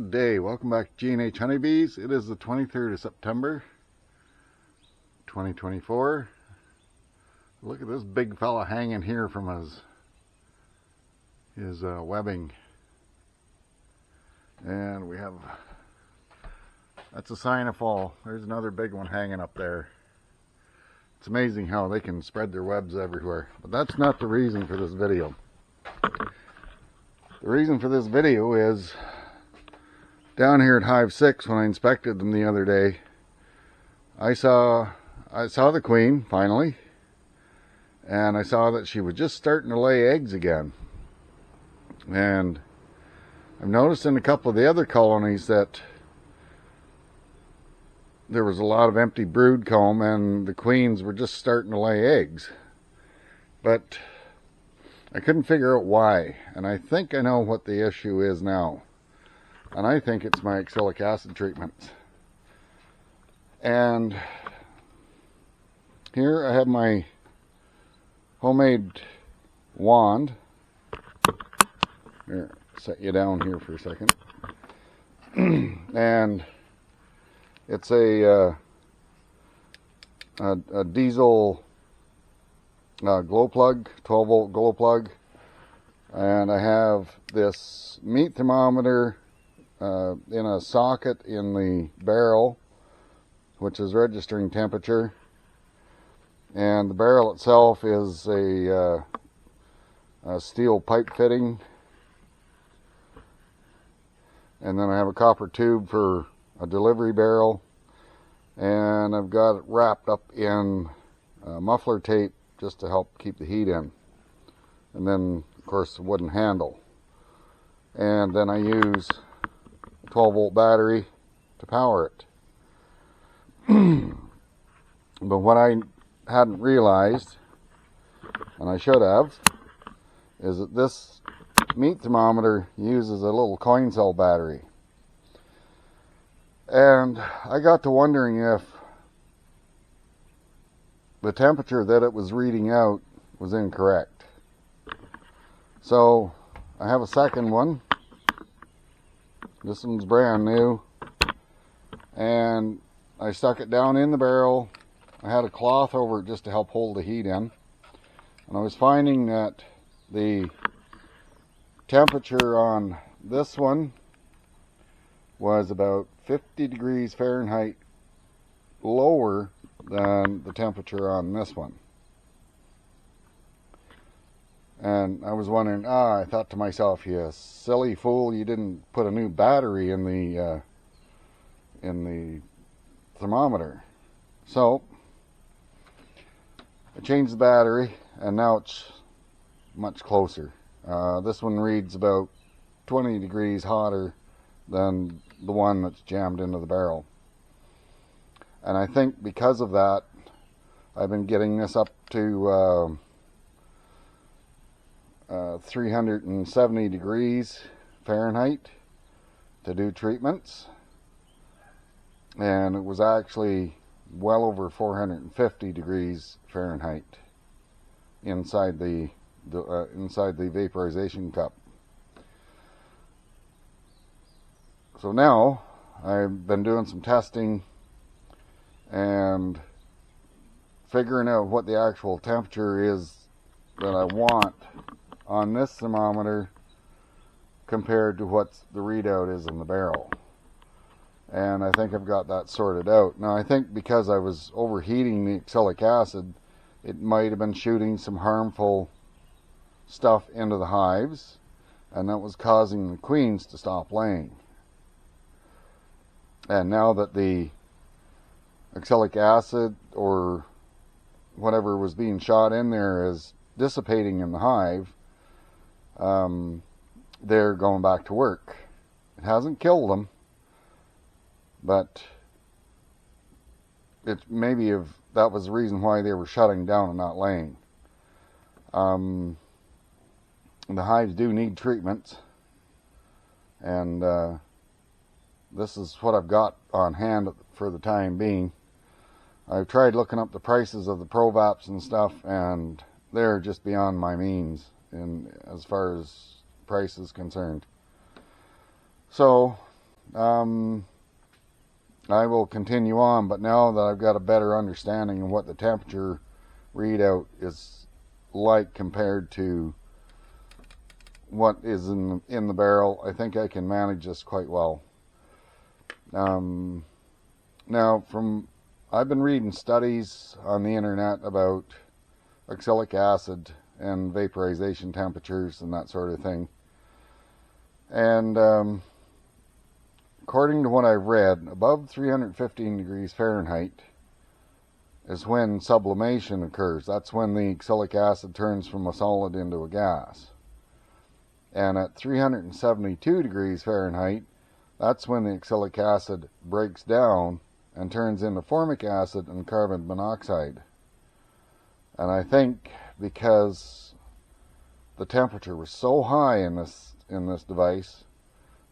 Good day. Welcome back to G&H Honey Bees. It is the 23rd of September, 2024. Look at this big fella hanging here from his webbing. And we have, that's a sign of fall. There's another big one hanging up there. It's amazing how they can spread their webs everywhere. But that's not the reason for this video. The reason for this video is down here at Hive 6, when I inspected them the other day, I saw the queen finally, and I saw that she was just starting to lay eggs again. And I've noticed in a couple of the other colonies that there was a lot of empty brood comb and the queens were just starting to lay eggs. But I couldn't figure out why, and I think I know what the issue is now. And I think it's my oxalic acid treatments. And here I have my homemade wand. Here, set you down here for a second. And it's a diesel glow plug, 12 volt glow plug. And I have this meat thermometer in a socket in the barrel, which is registering temperature, and the barrel itself is a steel pipe fitting, and then I have a copper tube for a delivery barrel, and I've got it wrapped up in muffler tape just to help keep the heat in, and then of course the wooden handle, and then I use 12 volt battery to power it. But what I hadn't realized, and I should have, is that this meat thermometer uses a little coin cell battery. And I got to wondering if the temperature that it was reading out was incorrect. So I have a second one. This one's brand new, and I stuck it down in the barrel. I had a cloth over it just to help hold the heat in, and I was finding that the temperature on this one was about 50 degrees Fahrenheit lower than the temperature on this one. And I was wondering, I thought to myself, you silly fool, you didn't put a new battery in the thermometer. So I changed the battery, and now it's much closer. This one reads about 20 degrees hotter than the one that's jammed into the barrel. And I think because of that, I've been getting this up to 370 degrees Fahrenheit to do treatments, and it was actually well over 450 degrees Fahrenheit inside the vaporization cup. So now I've been doing some testing and figuring out what the actual temperature is that I want on this thermometer compared to what the readout is in the barrel. And I think I've got that sorted out. Now I think because I was overheating the oxalic acid, it might have been shooting some harmful stuff into the hives, and that was causing the queens to stop laying. And now that the oxalic acid or whatever was being shot in there is dissipating in the hive, they're going back to work. It hasn't killed them, but it maybe if that was the reason why they were shutting down and not laying. The hives do need treatments, and this is what I've got on hand for the time being. I've tried looking up the prices of the Provaps and stuff, and they're just beyond my means in as far as price is concerned. So I will continue on, but now that I've got a better understanding of what the temperature readout is like compared to what is in the barrel, I think I can manage this quite well. Now, I've been reading studies on the internet about oxalic acid and vaporization temperatures and that sort of thing. And according to what I've read, above 315 degrees Fahrenheit is when sublimation occurs. That's when the oxalic acid turns from a solid into a gas. And at 372 degrees Fahrenheit, that's when the oxalic acid breaks down and turns into formic acid and carbon monoxide. And I think because the temperature was so high in this device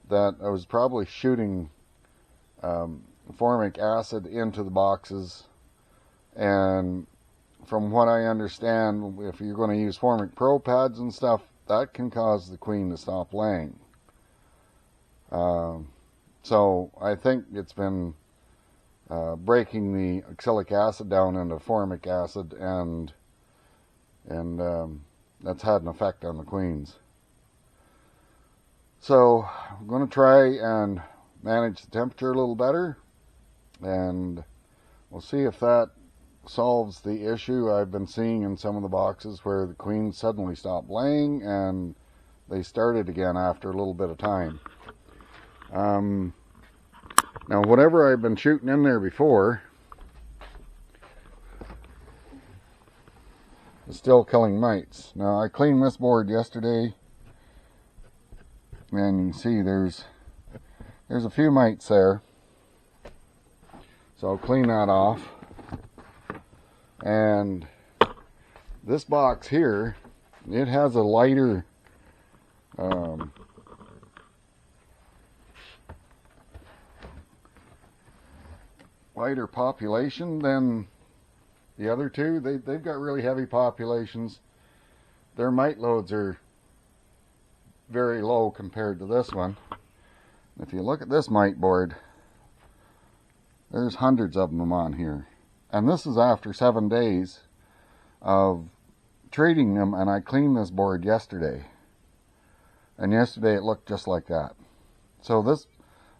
that I was probably shooting formic acid into the boxes. And from what I understand, if you're going to use formic pro pads and stuff, that can cause the queen to stop laying. So I think it's been breaking the oxalic acid down into formic acid, and that's had an effect on the queens. So I'm going to try and manage the temperature a little better, and we'll see if that solves the issue I've been seeing in some of the boxes where the queens suddenly stopped laying and they started again after a little bit of time. Now, whatever I've been shooting in there before is still killing mites. Now, I cleaned this board yesterday, and you can see there's a few mites there. So I'll clean that off. And this box here, it has a lighter population than the other two. They've got really heavy populations. Their mite loads are very low compared to this one. If you look at this mite board, there's hundreds of them on here. And this is after 7 days of treating them, and I cleaned this board yesterday. And yesterday it looked just like that. So this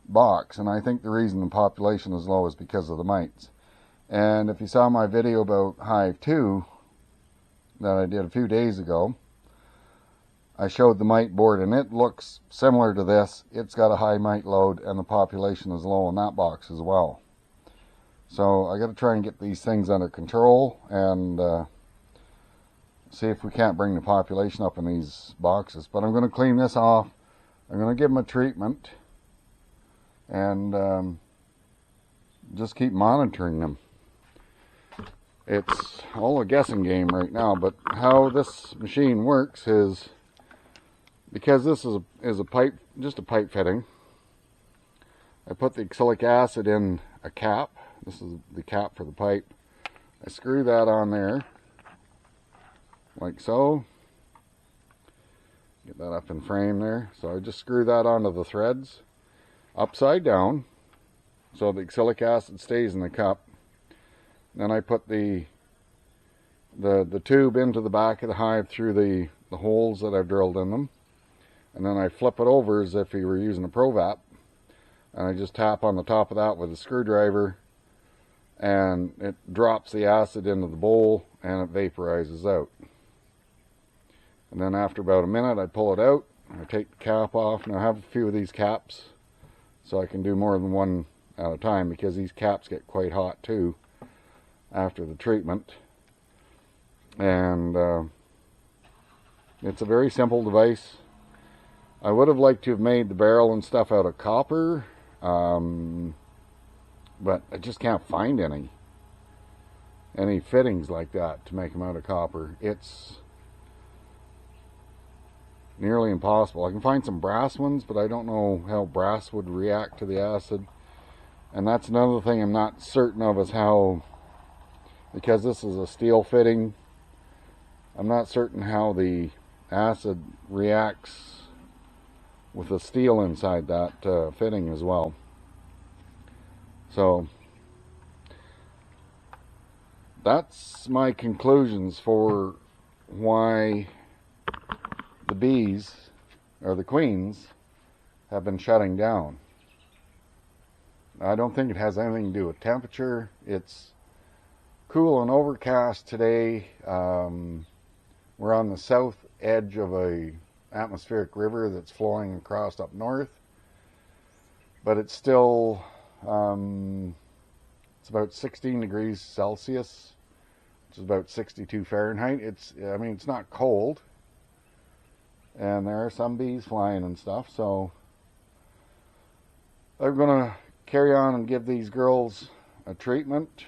box, and I think the reason the population is low is because of the mites. And if you saw my video about Hive 2 that I did a few days ago, I showed the mite board, and it looks similar to this. It's got a high mite load, and the population is low in that box as well. So I got to try and get these things under control and see if we can't bring the population up in these boxes. But I'm going to clean this off. I'm going to give them a treatment and just keep monitoring them. It's all a guessing game right now, but how this machine works is, because this is a pipe, just a pipe fitting, I put the oxalic acid in a cap. This is the cap for the pipe. I screw that on there, like so. Get that up in frame there. So I just screw that onto the threads, upside down, so the oxalic acid stays in the cup. Then I put the tube into the back of the hive through the holes that I've drilled in them. And then I flip it over as if you were using a ProVap. And I just tap on the top of that with a screwdriver, and it drops the acid into the bowl and it vaporizes out. And then after about a minute I pull it out, I take the cap off. Now I have a few of these caps so I can do more than one at a time, because these caps get quite hot too after the treatment. And it's a very simple device. I would have liked to have made the barrel and stuff out of copper, but I just can't find any fittings like that to make them out of copper. It's nearly impossible. I can find some brass ones, but I don't know how brass would react to the acid. And that's another thing I'm not certain of, is how, because this is a steel fitting, I'm not certain how the acid reacts with the steel inside that fitting as well. So that's my conclusions for why the bees, or the queens, have been shutting down. I don't think it has anything to do with temperature. It's cool and overcast today. We're on the south edge of a atmospheric river that's flowing across up north, but it's still it's about 16 degrees Celsius, which is about 62 Fahrenheit. I mean, it's not cold, and there are some bees flying and stuff, so I'm going to carry on and give these girls a treatment,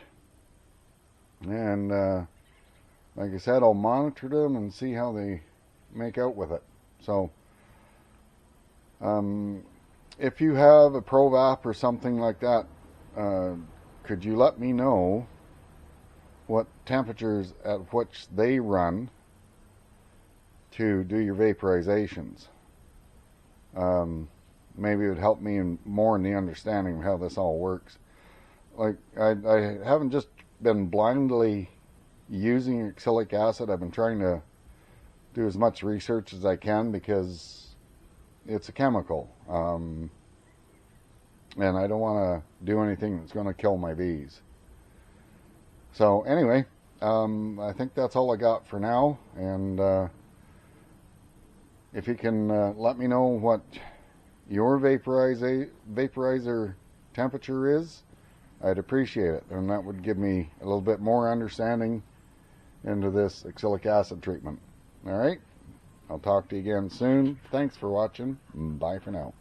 and like I said, I'll monitor them and see how they make out with it. So if you have a ProVap or something like that, could you let me know what temperatures at which they run to do your vaporizations? Maybe it would help me more in the understanding of how this all works. Like, I haven't just been blindly using oxalic acid. I've been trying to do as much research as I can, because it's a chemical, and I don't want to do anything that's going to kill my bees. So anyway, I think that's all I got for now, and if you can let me know what your vaporizer temperature is, I'd appreciate it, and that would give me a little bit more understanding into this oxalic acid treatment. All right, I'll talk to you again soon. Thanks for watching. Bye for now.